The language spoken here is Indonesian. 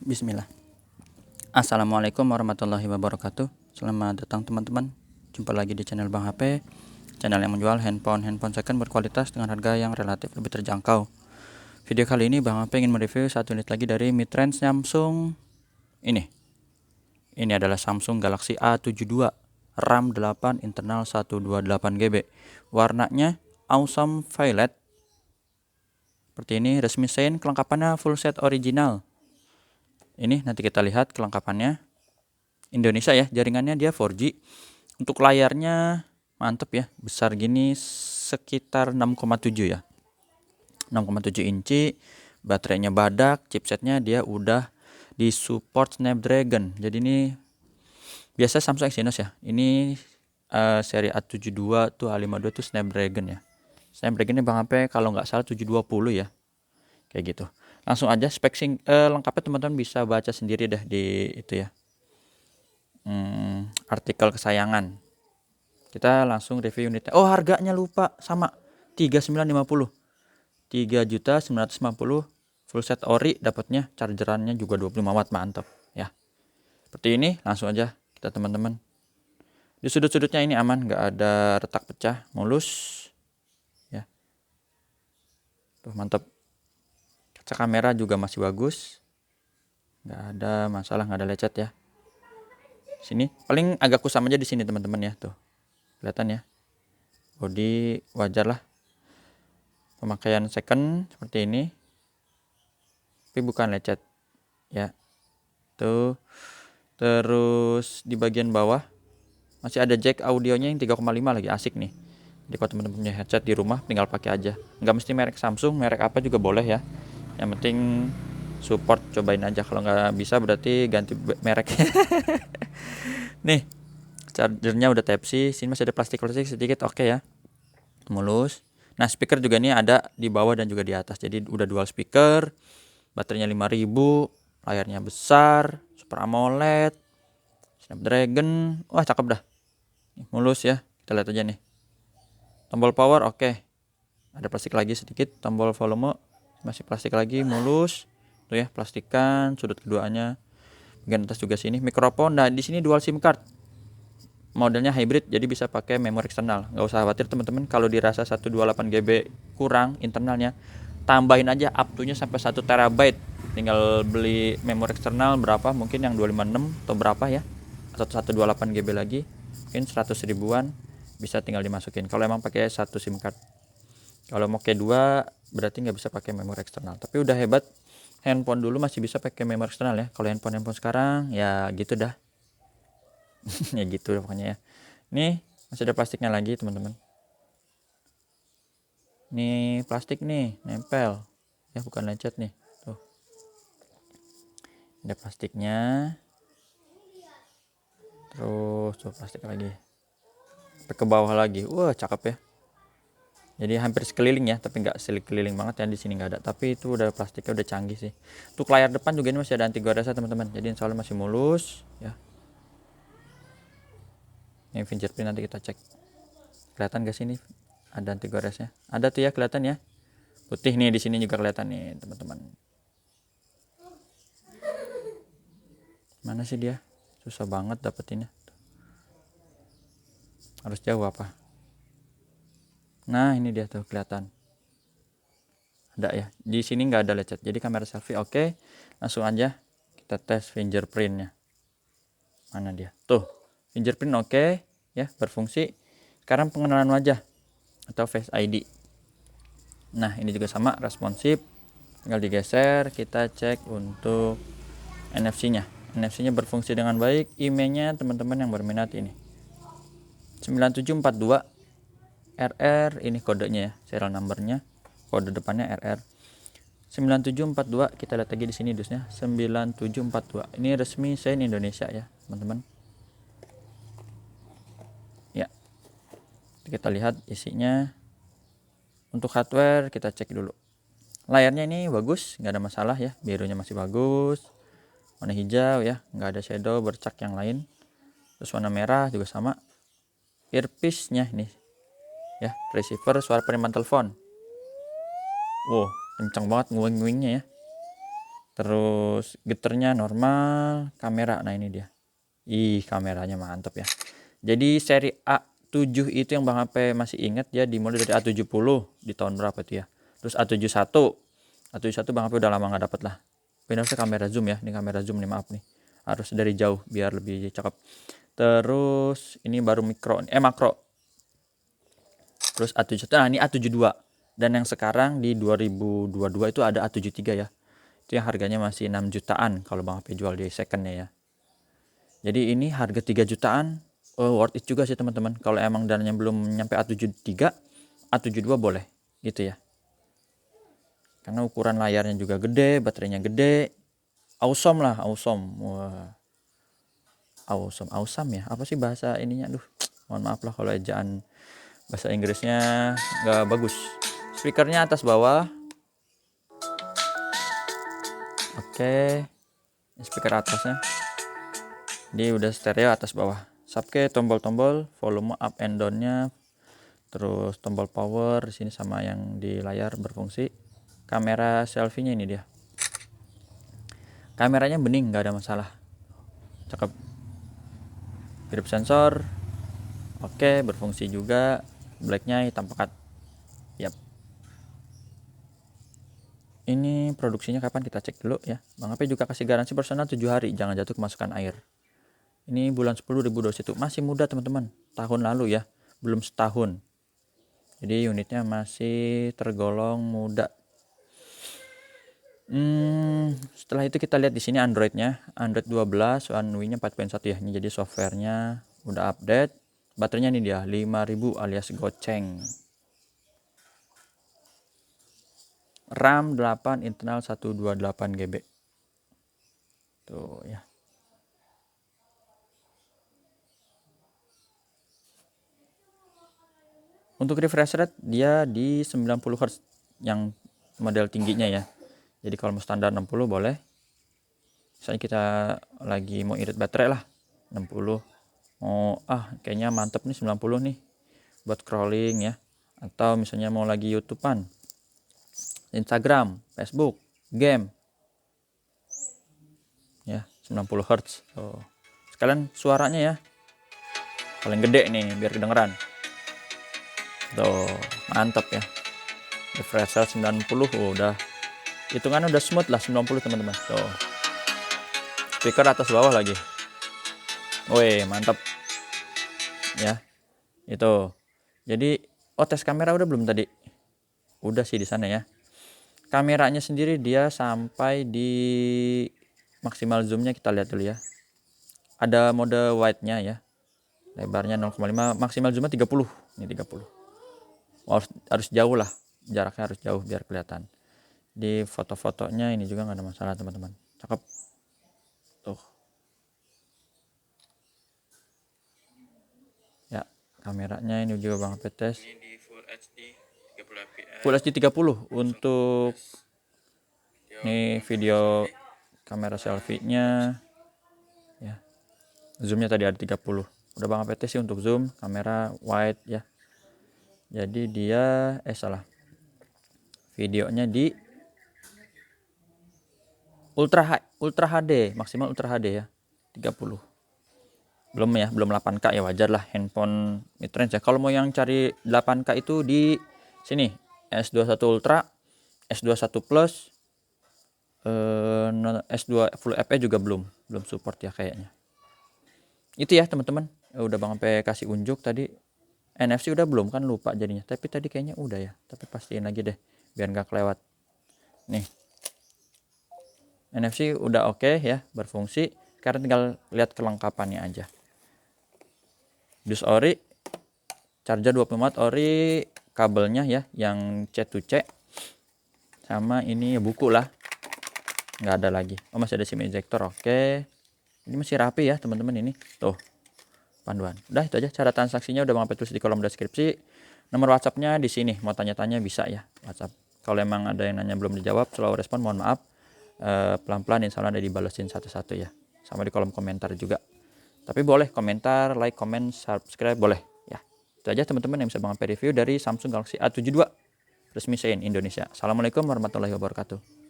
Bismillah. Assalamualaikum warahmatullahi wabarakatuh. Selamat datang teman-teman. Jumpa lagi di channel Bang HP, channel yang menjual handphone second berkualitas dengan harga yang relatif lebih terjangkau. Video kali ini Bang HP ingin mereview satu unit lagi dari mid-range Samsung ini. Ini adalah Samsung Galaxy A72, RAM 8, internal 128 GB. Warnanya Awesome Violet. Seperti ini, resmi sein, kelengkapannya full set original. Ini nanti kita lihat kelengkapannya. Indonesia ya, jaringannya dia 4G. Untuk layarnya mantep ya, besar gini sekitar 6,7 ya. 6,7 inci, baterainya badak, chipsetnya dia udah di support Snapdragon. Jadi ini biasa Samsung Exynos ya. Ini seri A72 tuh A52 tuh Snapdragon ya. Snapdragon ini Bang HP kalau nggak salah 720 ya. Kayak gitu. Langsung aja spek lengkapnya teman-teman bisa baca sendiri dah di itu ya. Artikel kesayangan. Kita langsung review unitnya. Oh, harganya lupa sama 3950. 3.950 full set ori dapatnya, chargerannya juga 25 watt, mantap ya. Seperti ini, langsung aja kita teman-teman. Di sudut-sudutnya ini aman, nggak ada retak pecah, mulus ya. Tuh mantap. Kaca kamera juga masih bagus. Nggak ada masalah, nggak ada lecet ya. Sini paling agak kusam aja di sini teman-teman ya, tuh kelihatan ya. Body wajar lah, pemakaian second seperti ini, tapi bukan lecet ya. Tuh terus di bagian bawah masih ada jack audionya yang 3,5 lagi, asik nih. Jadi kalau teman-teman punya headset di rumah tinggal pakai aja, nggak mesti merek Samsung, merek apa juga boleh ya, yang penting support, cobain aja. Kalau nggak bisa berarti ganti merek. Nih chargernya udah Type-C, sini masih ada plastik sedikit, oke ya, mulus. Nah speaker juga nih ada di bawah dan juga di atas, jadi udah dual speaker. Baterainya 5000, layarnya besar, Super AMOLED, Snapdragon, wah cakep dah, mulus ya. Kita lihat aja nih, tombol power oke. Ada plastik lagi sedikit, tombol volume masih plastik lagi, mulus tuh ya, plastikan sudut keduanya. Bagian atas juga sini mikrofon. Nah di sini dual SIM card, modelnya hybrid, jadi bisa pakai memori eksternal. Nggak usah khawatir teman-teman kalau dirasa 128 GB kurang internalnya, tambahin aja up to-nya sampai 1 terabyte. Tinggal beli memori eksternal berapa, mungkin yang 256 atau berapa ya, atau 128 GB lagi, mungkin 100 ribuan, bisa tinggal dimasukin kalau emang pakai satu SIM card. Kalau mau kayak dua berarti nggak bisa pakai memori eksternal, tapi udah hebat. Handphone dulu masih bisa pakai memori eksternal ya, kalau handphone sekarang ya gitu dah. Ya gitu pokoknya ya. Nih masih ada plastiknya lagi teman-teman. Nih plastik nih nempel ya, bukan lecet nih, tuh ada plastiknya. Terus tuh plastik lagi sampai ke bawah lagi, wah cakep ya. Jadi hampir sekeliling ya, tapi nggak sekeliling banget ya, di sini nggak ada, tapi itu udah plastiknya udah canggih sih. Untuk layar depan juga ini masih ada anti gores teman-teman, jadi insya Allah masih mulus ya. Ini fingerprint nanti kita cek, kelihatan gak sini ada anti goresnya, ada tuh ya, kelihatan ya, putih nih. Di sini juga kelihatan nih teman-teman. Mana sih dia, susah banget dapetinnya, harus jauh apa. Nah ini dia tuh kelihatan ada ya, di sini nggak ada lecet, jadi kamera selfie oke. Langsung aja kita tes fingerprintnya. Mana dia tuh, fingerprint oke ya, berfungsi. Sekarang pengenalan wajah atau Face ID. Nah ini juga sama, responsif, tinggal digeser. Kita cek untuk NFC-nya. NFC-nya berfungsi dengan baik. IMEI-nya teman-teman yang berminat ini 9742 RR, ini kodenya ya, serial numbernya, kode depannya RR 9742. Kita lihat lagi di sini dusnya 9742. Ini resmi sein Indonesia ya teman-teman ya. Kita lihat isinya. Untuk hardware kita cek dulu. Layarnya ini bagus, nggak ada masalah ya, birunya masih bagus, warna hijau ya, nggak ada shadow bercak yang lain. Terus warna merah juga sama. Earpiece-nya ini ya, receiver suara penerimaan telepon. Wow kencang banget nguing-nguingnya ya. Terus geternya normal, kamera, nah ini dia. Kameranya mantap ya. Jadi seri A7 itu yang Bang HP masih ingat ya, dimulai dari A70 di tahun berapa tuh ya. Terus A71. A71 Bang HP udah lama nggak dapet lah. Ini harusnya kamera zoom ya, ini kamera zoom nih, maaf nih. Harus dari jauh biar lebih cakep. Terus ini baru makro. Terus A71, nah ini A72. Dan yang sekarang di 2022 itu ada A73 ya. Itu yang harganya masih 6 jutaan kalau Bang HP jual di secondnya ya. Jadi ini harga 3 jutaan, worth it juga sih teman-teman. Kalau emang dananya belum nyampe A73, A72 boleh gitu ya. Karena ukuran layarnya juga gede, baterainya gede. Awesome lah, awesome. Wah. Awesome ya. Apa sih bahasa ininya? Aduh, mohon maaf lah kalau ejaan bahasa Inggrisnya nggak bagus. Speakernya atas bawah. Oke. Speaker atasnya. Dia udah stereo atas bawah. Subke tombol-tombol, volume up and down-nya. Terus tombol power di sini sama yang di layar berfungsi. Kamera selfie-nya ini dia. Kameranya bening, nggak ada masalah. Cakep. Grip sensor. Oke, berfungsi juga. Blacknya hitam pekat. Yap. Ini produksinya kapan kita cek dulu ya. Bang HP juga kasih garansi personal 7 hari, jangan jatuh kemasukan air. Ini bulan 10 2021, masih muda teman-teman. Tahun lalu ya, belum setahun. Jadi unitnya masih tergolong muda. Setelah itu kita lihat di sini Android-nya, Android 12, One UI-nya 4.1 ya. Ini jadi softwarenya udah update. Baterainya ini dia 5000 alias goceng. RAM 8, internal 128 GB. Tuh ya. Untuk refresh rate dia di 90 Hz yang model tingginya ya. Jadi kalau mau standar 60 boleh. Misalnya kita lagi mau irit baterai lah 60. Mau kayaknya mantep nih 90 nih buat scrolling ya. Atau misalnya mau lagi YouTubean, Instagram, Facebook, game. Ya, 90 Hz. Tuh. Sekalian suaranya ya. Paling gede nih biar kedengeran. Tuh, mantap ya. Refresh rate 90 udah. Hitungan udah smooth lah 90 teman-teman. Tuh. Speaker atas bawah lagi. Woi, mantap. Ya. Itu. Jadi, tes kamera udah belum tadi? Udah sih di sana ya. Kameranya sendiri dia sampai di maksimal zoomnya kita lihat dulu ya. Ada mode wide-nya ya. Lebarnya 0,5, maksimal zoomnya 30. Ini 30. Harus jauh lah. Jaraknya harus jauh biar kelihatan. Di foto-fotonya ini juga nggak ada masalah teman-teman. Cakep. Tuh. Ya, kameranya ini juga Bang HP tes. Ini di Full HD 30 fps. Full HD 30 untuk ini video kamera selfie-nya. Ya. Zoomnya tadi ada 30. Udah Bang HP tes sih untuk zoom, kamera wide ya. Jadi dia videonya di Ultra HD, maksimal Ultra HD ya. 30. Belum 8K ya, wajar lah handphone mid-range ya. Kalau mau yang cari 8K itu di sini S21 Ultra, S21 Plus, S2 Full HP juga belum support ya kayaknya. Itu ya teman-teman, udah Bang sampai kasih unjuk tadi. NFC udah belum kan, lupa jadinya. Tapi tadi kayaknya udah ya, tapi pastiin lagi deh biar nggak kelewat. Nih, NFC udah oke ya, berfungsi. Sekarang tinggal lihat kelengkapannya aja. Dus ori, charger 20 watt ori, kabelnya ya yang C2C, sama ini buku lah, nggak ada lagi. Masih ada SIM ejector, oke. Ini masih rapi ya teman-teman, ini tuh panduan. Udah itu aja cara transaksinya, udah Bang tulis di kolom deskripsi. Nomor WhatsAppnya di sini, mau tanya-tanya bisa ya WhatsApp. Kalau emang ada yang nanya belum dijawab, selalu respon, mohon maaf. Pelan-pelan insya Allah ada dibalesin satu-satu ya, sama di kolom komentar juga. Tapi boleh komentar, like, comment, subscribe, boleh ya. Itu aja teman-teman yang bisa Bang review dari Samsung Galaxy A72 resmi Sein Indonesia. Assalamualaikum warahmatullahi wabarakatuh.